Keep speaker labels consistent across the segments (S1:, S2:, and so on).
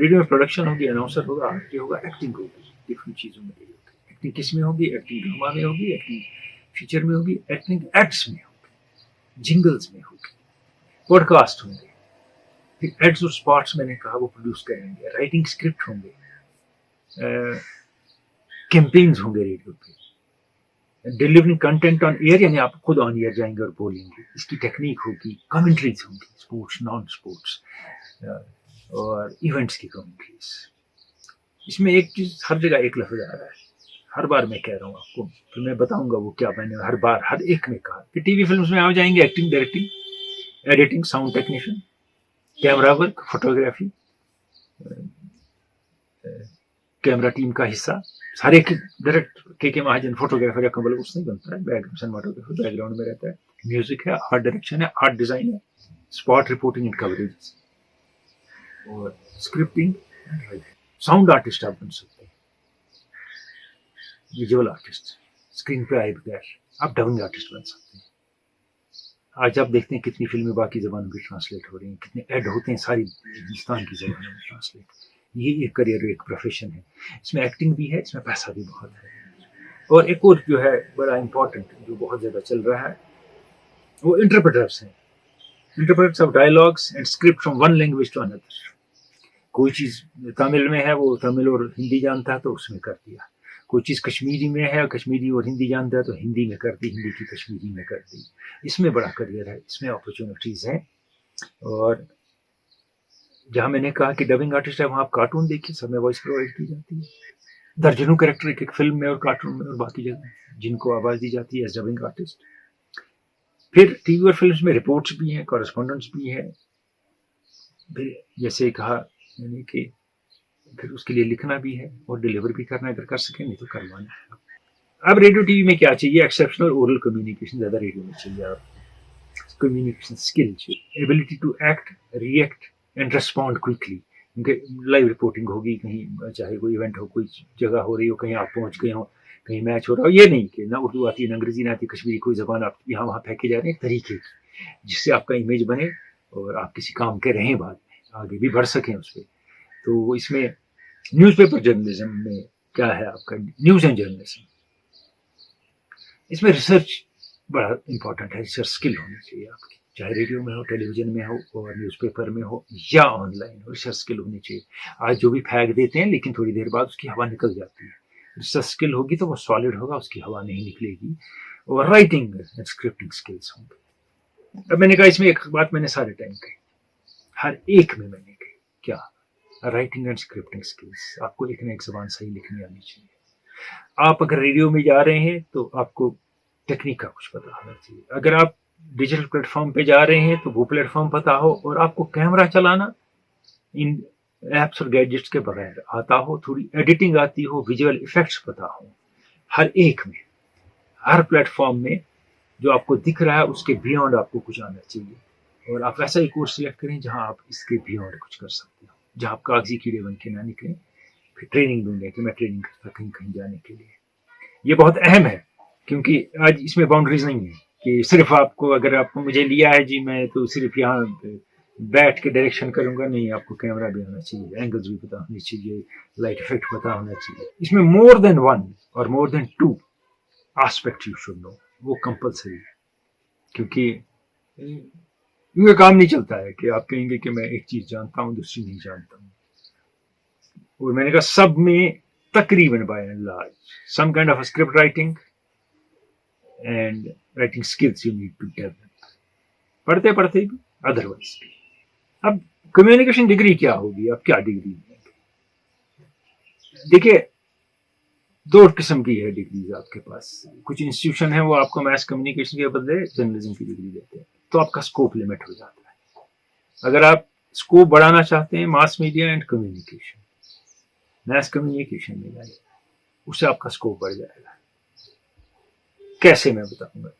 S1: Radio میں production ہوگی, announcer ہوگا, آرٹی ہوگا, ایکٹنگ ہوگی, ڈفرینٹ چیزوں میں ریڈیو کی ایکٹنگ کس میں ہوگی, ایکٹنگ ڈرامہ میں ہوگی, ایکٹنگ فیچر میں ہوگی, ایکٹنگ ایڈس میں ہوگی, جنگلز میں ہوگی, پوڈ کاسٹ ہوں گے, پھر ایڈس اور اسپاٹس میں نے کہا وہ پروڈیوس کریں گے, رائٹنگ اسکرپٹ ہوں گے, کیمپینز ہوں گے ریڈیو پہ, ڈیلیورنگ کنٹینٹ آن ایئر یعنی آپ خود آن ایئر جائیں گے اور بولیں گے, اس کی ٹیکنیک ہوگی, کمنٹریز ہوں گی, اسپورٹس نان اسپورٹس اور ایونٹس کی کمنٹریز. اس میں ایک چیز ہر جگہ ایک لفظ آ رہا ہے, ہر بار میں کہہ رہا ہوں آپ کو, پھر میں بتاؤں گا وہ کیا میں نے ہر بار ہر ایک میں کہا کہ ٹی وی فلمس میں آ جائیں گے acting, directing, editing, sound technician, camera work, photography, camera team کا حصہ, ہر ایک ڈائریکٹ کے مہاجن فوٹوگرافر یا کمل اس نہیں بنتا ہے, سنیماٹوگرافر بیک گراؤنڈ میں رہتا ہے, میوزک ہے, آرٹ ڈائریکشن ہے, آرٹ ڈیزائن ہے, اسپاٹ رپورٹنگ اینڈ کوریج, اور اسکرپٹنگ, ساؤنڈ آرٹسٹ آپ بن سکتے ہیں, ویژول آرٹسٹ, اسکرین پہ آئے بغیر آپ ڈبنگ آرٹسٹ بن سکتے ہیں. آج آپ دیکھتے ہیں کتنی فلمیں باقی زبانوں کی ٹرانسلیٹ ہو رہی ہیں, کتنے ایڈ ہوتے ہیں ساری ہندوستان کی زبانوں میں ٹرانسلیٹ. یہ ایک کریئر, ایک پروفیشن ہے, اس میں ایکٹنگ بھی ہے, اس میں پیسہ بھی بہت ہے. اور ایک اور جو ہے بڑا امپورٹنٹ جو بہت زیادہ چل رہا ہے وہ انٹرپریٹرس ہیں, interpreters of dialogues and script from one language to اندر. کوئی چیز تامل میں ہے وہ تامل اور ہندی جانتا ہے تو اس میں کر دیا, کوئی چیز کشمیری میں ہے کشمیری اور ہندی جانتا ہے تو ہندی میں کر دی, ہندی کی کشمیری میں کر دی. اس میں بڑا کریئر ہے, اس میں اپرچونیٹیز ہیں. اور جہاں میں نے کہا کہ ڈبنگ آرٹسٹ ہے وہاں آپ کارٹون دیکھیے, سب میں وائس پرووائڈ کی جاتی ہے, درجنوں کریکٹر ایک ایک فلم میں اور کارٹون میں اور باقی جگہ جن کو آواز دی جاتی ہے ایز ڈبنگ آرٹسٹ. پھر ٹی وی اور فلمس میں رپورٹس بھی ہیں, کورسپونڈنٹس بھی ہیں, پھر جیسے کہا یعنی کہ پھر اس کے لیے لکھنا بھی ہے اور ڈلیور بھی کرنا ہے, اگر کر سکیں نہیں تو کروانا ہے. اب ریڈیو ٹی وی میں کیا چاہیے, ایکسیپشنل اورل کمیونیکیشن زیادہ ریڈیو میں چاہیے. آپ کمیونیکیشن اسکل چاہیے, ability to act, react and respond quickly. کیونکہ لائیو رپورٹنگ ہوگی, کہیں چاہے کوئی ایونٹ ہو, کوئی جگہ ہو رہی ہو, کہیں آپ پہنچ گئے ہوں, کہیں میچ ہو رہا ہو, یہ نہیں کہ نہ اردو آتی ہے نہ انگریزی نہ آتی, کشمیری کوئی زبان آپ یہاں وہاں پھینکے جا رہے ہیں طریقے کی, جس سے آپ کا امیج بنے اور آپ کسی کام کے رہیں, بعد میں آگے بھی بڑھ سکیں اس پہ. تو اس میں نیوز پیپر جرنلزم میں کیا ہے آپ کا, نیوز اینڈ جرنلزم, اس میں ریسرچ بڑا امپورٹنٹ ہے, ریسرچ اسکل ہونی چاہیے آپ کی, چاہے ریڈیو میں ہو, ٹیلی ویژن میں ہو, اور نیوز پیپر میں ہو یا on line who, research skill ہونی چاہیے. آج جو بھی پھینک دیتے ہیں لیکن تھوڑی دیر بعد اس کی ہوا نکل جاتی ہے, ریسرچ اسکل ہوگی تو وہ سالڈ ہوگا, اس کی ہوا نہیں نکلے گی. اور رائٹنگ اینڈ اسکرپٹنگ اسکلس ہوں گے. اب میں نے کہا اس میں ایک بات میں نے سارے ٹائم کہی, ہر ایک میں نے کہی کیا, رائٹنگ اینڈ اسکرپٹنگ اسکلس. آپ کو ایک نہ ایک زبان صحیح لکھنی آنی چاہیے. آپ اگر ریڈیو میں جا رہے ہیں تو آپ کو ٹیکنیک کا کچھ پتا ہونا چاہیے. اگر آپ ڈیجیٹل پلیٹ فارم پہ جا رہے ہیں تو وہ پلیٹ فارم پتا ہو, اور آپ کو کیمرہ چلانا ان ایپس اور گیجٹس کے بغیر آتا ہو, تھوڑی ایڈیٹنگ آتی ہو, ویژول ایفیکٹس پتا ہو. ہر ایک میں, ہر پلیٹ فارم میں جو آپ کو دکھ رہا ہے اس کے بیونڈ آپ کو کچھ آنا چاہیے. اور آپ ایسا ہی کورس سلیکٹ کریں جہاں آپ اس کے بیونڈ کچھ کر سکتے ہو, جہاں آپ کاغذی کیڑے بن کے نہ نکلیں. پھر ٹریننگ دوں گے کہ میں ٹریننگ کرتا کہیں کہیں جانے کے لیے. یہ بہت اہم ہے کیونکہ آج اس میں باؤنڈریز نہیں ہے کہ صرف آپ کو, اگر آپ کو مجھے لیا ہے جی میں تو صرف یہاں بیٹھ کے ڈائریکشن کروں گا, نہیں, آپ کو کیمرہ بھی ہونا چاہیے, اینگلز بھی پتا ہونے چاہیے, لائٹ افیکٹ پتا ہونا چاہیے. اس میں مور than one or more than two aspect you should know, وہ کمپلسری ہے. کیونکہ یہ کام نہیں چلتا ہے کہ آپ کہیں گے کہ میں ایک چیز جانتا ہوں دوسری نہیں جانتا ہوں. اور میں نے کہا سب میں تقریباً by and large some kind of script writing and writing skills you need to develop, پڑھتے پڑھتے بھی, ادروائز بھی. اب کمیونیکیشن ڈگری کیا ہوگی, اب کیا ڈگری ہے؟ دیکھیے دو قسم کی ہے ڈگریز آپ کے پاس. کچھ انسٹیٹیوشن ہیں وہ آپ کو میس کمیونیکیشن کے بدلے جرنلزم کی ڈگری دیتے ہیں, تو آپ کا اسکوپ لمٹ ہو جاتا ہے. اگر آپ اسکوپ بڑھانا چاہتے ہیں mass media and communication, mass communication میں جائیں, اس سے آپ کا اسکوپ بڑھ جائے گا. کیسے میں بتاؤں گا.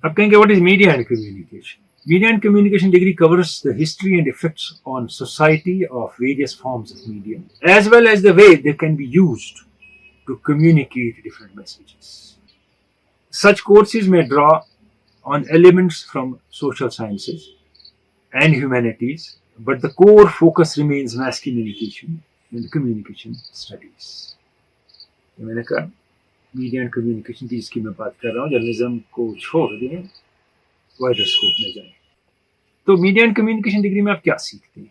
S1: اب کہیں گے what is media and communication. Media and communication degree covers the history and effects on society of various forms of media, as well as the way they can be used to communicate different messages. Such courses may draw on elements from social sciences and humanities, but the core focus remains mass communication and communication studies. میں نے کہا media and communication کی جس کی میں بات کر رہا ہوں، جرنلزم کو چھوڑ دیں، وائڈر اسکوپ میں جائیں. تو میڈیا اینڈ کمیونیکیشن ڈگری میں آپ کیا سیکھتے ہیں؟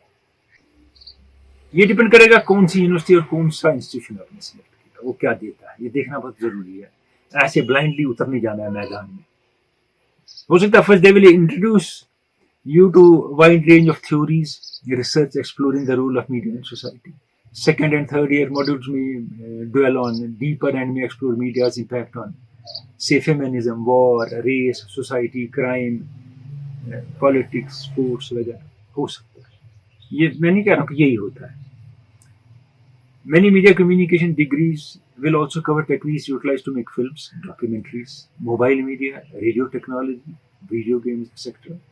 S1: یہ ڈپینڈ کرے گا کون سی یونیورسٹی اور کون سا انسٹیٹیوشن آپ نے سلیکٹ کیا، وہ کیا دیتا ہے، یہ دیکھنا بہت ضروری ہے. ایسے بلائنڈلی اتر نہیں جانا ہے میدان میں. ہو سکتا ہے first they will introduce you to wide range of theories, research exploring the role of media in society. Second and third year modules may dwell on deeper and may explore media's impact on, say, feminism, war, race, society, crime, politics, sports وغیرہ. ہو سکتا ہے، یہ میں نہیں کہہ رہا ہوں کہ یہی ہوتا ہے. Many media communication degrees will also cover techniques utilized to make films, documentaries, mobile media, radio technology, video games, etc.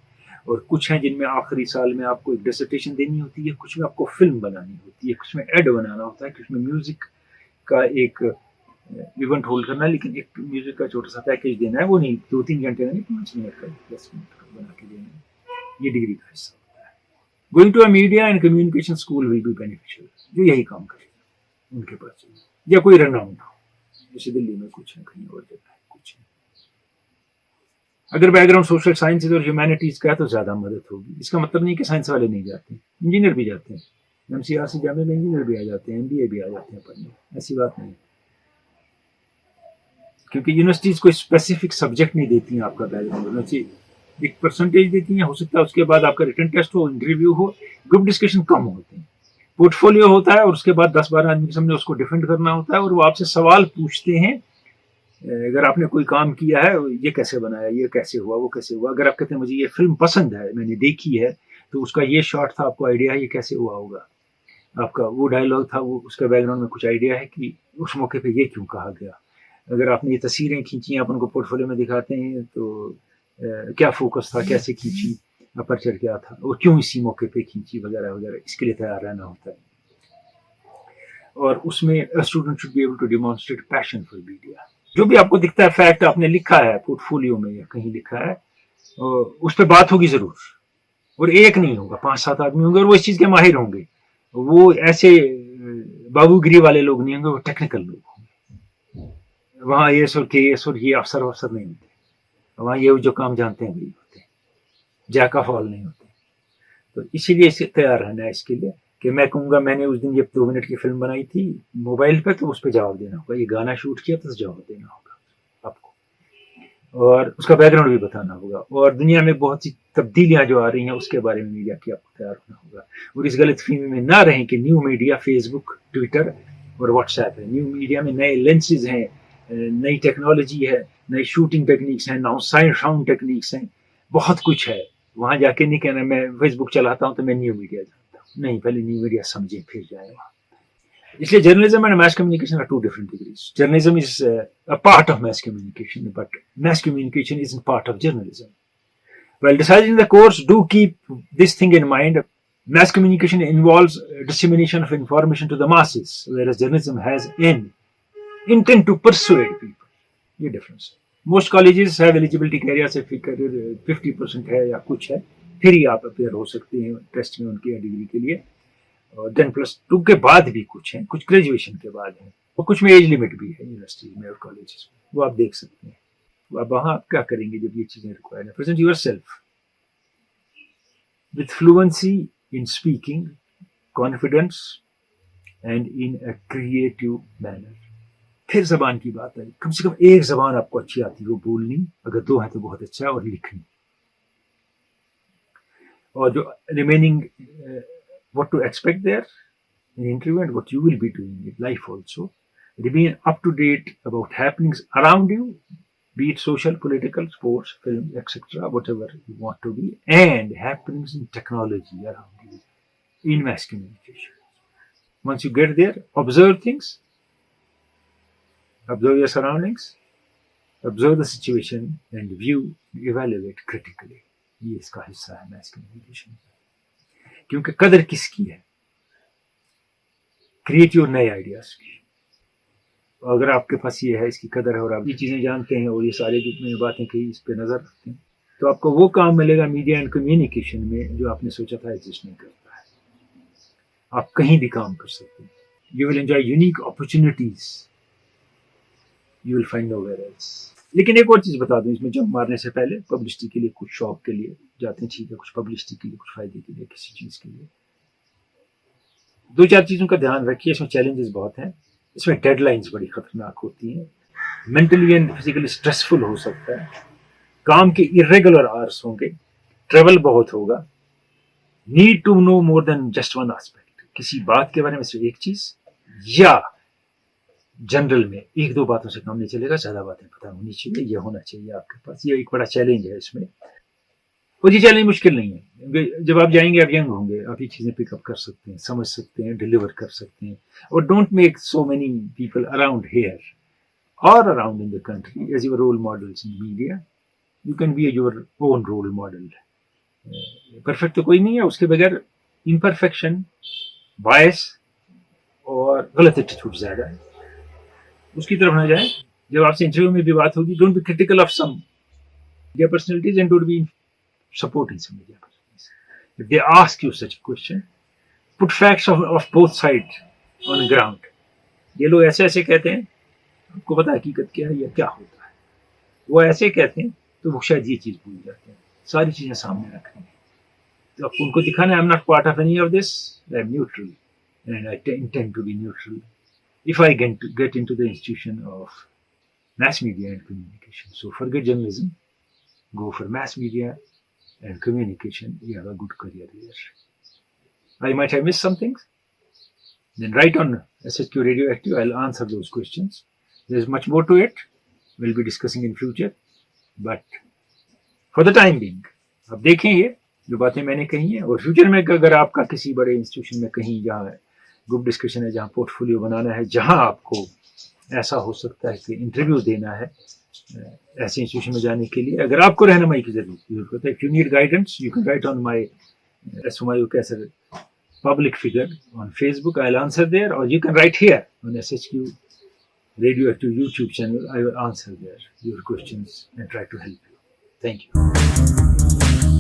S1: اور کچھ ہیں جن میں آخری سال میں آپ کو ایک ڈسرٹیشن دینی ہوتی ہے، کچھ میں آپ کو فلم بنانی ہوتی ہے، کچھ میں ایڈ بنانا ہوتا ہے، کچھ میں میوزک کا ایک ایونٹ ہولڈ کرنا ہے، لیکن ایک میوزک کا چھوٹا سا پیکیج دینا ہے، وہ نہیں 2-3 گھنٹے کا نہیں، 5 منٹ کا 10 منٹ کا بنا کے دینا ہے. یہ ڈگری کا حصہ ہوتا ہے. Going to a media and communication school will be beneficial. جو یہی کام کرے گا ان کے پاس چاہیے، یا کوئی رن آؤٹ ہو، جیسے دلی میں کچھ ہے، کہیں اور جگہ ہے کچھ ہے. اگر بیک گراؤنڈ سوشل سائنسز اور ہیومینٹیز کا ہے تو زیادہ مدد ہوگی. اس کا مطلب نہیں کہ سائنس والے نہیں جاتے ہیں، انجینئر بھی جاتے ہیں. ایم سی آر سی جامعہ میں انجینئر بھی آ جاتے ہیں، MBA بھی آ جاتے ہیں پڑھنے. ایسی بات نہیں، کیونکہ یونیورسٹیز کوئی اسپیسیفک سبجیکٹ نہیں دیتی ہیں. آپ کا بیک گراؤنڈ ایک پرسنٹیج دیتی ہیں، ہو سکتا ہے اس کے بعد آپ کا ریٹن ٹیسٹ ہو، انٹرویو ہو. گروپ ڈسکشن کم ہوتے ہیں، پورٹ فولیو ہوتا ہے، اور اس کے بعد 10-12 آدمی کے سامنے اس کو ڈیفینڈ کرنا ہوتا ہے، اور وہ آپ سے سوال پوچھتے ہیں. اگر آپ نے کوئی کام کیا ہے، یہ کیسے بنایا، یہ کیسے ہوا، وہ کیسے ہوا. اگر آپ کہتے ہیں مجھے یہ فلم پسند ہے، میں نے دیکھی ہے، تو اس کا یہ شاٹ تھا، آپ کو آئیڈیا ہے یہ کیسے ہوا ہوگا. آپ کا وہ ڈائلاگ تھا، وہ اس کا بیک گراؤنڈ میں کچھ آئیڈیا ہے کہ اس موقع پہ یہ کیوں کہا گیا. اگر آپ نے یہ تصویریں کھینچی، آپ ان کو پورٹ فولیو میں دکھاتے ہیں، تو کیا فوکس تھا، کیسے کھینچی، اپرچر کیا تھا، اور کیوں اسی موقع پہ کھینچی، وغیرہ وغیرہ. اس کے لیے تیار رہنا ہوتا ہے. اور اس میں student should be able to demonstrate passion for media. جو بھی آپ کو دکھتا ہے فیکٹ آپ نے لکھا ہے پورٹ فولیو میں یا کہیں لکھا ہے، اس پہ بات ہوگی ضرور. اور ایک نہیں ہوگا، 5-7 آدمی ہوں گے، اور وہ اس چیز کے ماہر ہوں گے. وہ ایسے بابو گری والے لوگ نہیں ہوں گے، وہ ٹیکنیکل لوگ ہوں گے. وہاں ایس اور کیس اور یہ افسر نہیں ہوتے. وہاں یہ جو کام جانتے ہیں وہی ہوتے ہیں، جیک آف آل نہیں ہوتے. تو اسی لیے اسے تیار رہنا ہے اس کے لیے کہ میں کہوں گا میں نے اس دن یہ 2 منٹ کی فلم بنائی تھی موبائل پہ، تو اس پہ جواب دینا ہوگا. یہ گانا شوٹ کیا تو جواب دینا ہوگا آپ کو، اور اس کا بیک گراؤنڈ بھی بتانا ہوگا. اور دنیا میں بہت سی تبدیلیاں جو آ رہی ہیں اس کے بارے میں میڈیا کی آپ کو تیار ہونا ہوگا. اور اس غلط فہمی میں نہ رہیں کہ نیو میڈیا فیس بک، ٹویٹر اور واٹس ایپ ہے. نیو میڈیا میں نئے لینسز ہیں، نئی ٹیکنالوجی ہے، نئی شوٹنگ ٹیکنیکس ہیں، ناؤ ساؤنڈ ٹیکنیکس ہیں، بہت کچھ ہے. وہاں جا کے نہیں کہنا میں فیس بک چلاتا ہوں تو میں نیو میڈیا جانتا ہوں. نہیں، پہلے نیو میڈیا سمجھیں پھر جائیں وہاں. اس لیے journalism and mass communication are 2 different degrees. Journalism is a part of mass communication, but mass communication isn't part of journalism. While deciding the course, do keep this thing in mind. Mass communication involves dissemination of information to the masses, whereas journalism has an intent to persuade people. یہ difference. Most colleges have eligibility criteria سے 50% ہے یا کچھ ہے، پھر ہی آپ appear ہو سکتے ہیں ٹیسٹ میں ان کی ڈگری کے لیے. اور 10+2 کے بعد بھی کچھ ہیں، کچھ گریجویشن کے بعد ہیں، اور کچھ میں ایج لمٹ بھی ہے یونیورسٹی میں اور کالجز میں. وہ آپ دیکھ سکتے ہیں. اب وہاں آپ کیا کریں گے جب یہ چیزیں ریکوائرڈ ہیں؟ Present your self with fluency in speaking, confidence and in a creative manner. پھر زبان کی بات آئی، کم سے کم ایک زبان آپ کو اچھی آتی ہے وہ بولنی، اگر 2 ہیں تو بہت اچھا، اور لکھنی. اور جو remaining what to expect there in interview and what you will be doing in life also. Remain up to date about happenings around you, be it social, political, sports, film, etc., whatever you want to be, and happenings in technology around you in mass communication. Once you get there, observe things, observe your surroundings, observe the situation, and view, evaluate critically. یہ اس کا حصہ ہے mass communication. کیونکہ قدر کس کی ہے؟ Create your نئے آئیڈیاز کی. اگر آپ کے پاس یہ ہے، اس کی قدر ہے، اور آپ یہ چیزیں جانتے ہیں، اور یہ سارے جو میں باتیں کہی اس پہ نظر رکھتے ہیں، تو آپ کو وہ کام ملے گا میڈیا اینڈ کمیونیکیشن میں جو آپ نے سوچا تھا ایگزسٹ نہیں کرتا ہے. آپ کہیں بھی کام کر سکتے ہیں. You will enjoy unique opportunities you will find nowhere else. لیکن ایک اور چیز بتا دوں اس میں جمپ مارنے سے پہلے, پبلسٹی کے لیے کچھ شوق کے لیے جاتے ہیں, ٹھیک ہے, کچھ پبلسٹی کے لیے, کچھ فائدے کے لیے, کسی چیز کے لیے, 2-4 چیزوں کا دھیان رکھیے. اس میں چیلنجز بہت ہیں, اس میں ڈیڈ لائنز بڑی خطرناک ہوتی ہیں, مینٹلی اینڈ فزیکلی اسٹریسفل ہو سکتا ہے, کام کے irregular hours ہوں گے, ٹریول بہت ہوگا, need to know more than just one aspect, کسی بات کے بارے میں صرف ایک چیز, یا جنرل میں 1-2 باتوں سے کام نہیں چلے گا, زیادہ باتیں پتہ ہونی چاہیے, یہ ہونا چاہیے آپ کے پاس. یہ ایک بڑا چیلنج ہے اس میں, اور یہ چیلنج مشکل نہیں ہے. جب آپ جائیں گے آپ ینگ ہوں گے, آپ یہ چیزیں پک اپ کر سکتے ہیں, سمجھ سکتے ہیں, ڈیلیور کر سکتے ہیں. اور don't make so many people around here or around in the country as your role models in media. You can be your own role model. Perfect تو کوئی نہیں ہے, اس کے بغیر امپرفیکشن, بائس اور غلط ایٹیٹیوڈ زیادہ ہے, اس کی طرف نہ جائیں. جب آپ سے انٹرویو میں بھی بات ہوگی, don't be critical of some media personalities and don't be supporting some media personalities. If they ask you such a question, put facts of both sides on the ground. یہ لوگ ایسے ایسے کہتے ہیں, آپ کو پتا حقیقت کیا ہے یا کیا ہوتا ہے. وہ ایسے کہتے ہیں تو وہ شاید یہ چیز بھول جاتے ہیں. ساری چیزیں سامنے رکھنی ہیں تو آپ کو ان کو دکھانا ہے, I'm not part of any of this, I'm neutral and I intend to be neutral if I get into the institution of mass media and communication. So forget journalism, go for mass media and communication. You have a good career there. I might have missed some things. Then write on SHQ Radioactive. I'll answer those questions. There's much more to it. We'll be discussing in future. But for the time being, اب دیکھیں یہ جو باتیں میں نے کہی ہیں, اور فیوچر میں اگر آپ کا کسی بڑے انسٹیٹیوشن میں کہیں جہاں گروپ ڈسکشن ہے, جہاں پورٹ فولیو بنانا ہے, جہاں آپ کو ایسا ہو سکتا ہے کہ انٹرویو دینا ہے ایسے انسٹیٹیوشن میں جانے کے لیے, اگر آپ کو رہنمائی کی ضرورت ہے, if you need guidance, you can write on my Sumayu Kaisar public figure on Facebook. I'll answer there, or you can write here on SHQ Radioactive YouTube channel. I will answer there your questions and try to help you. Thank you.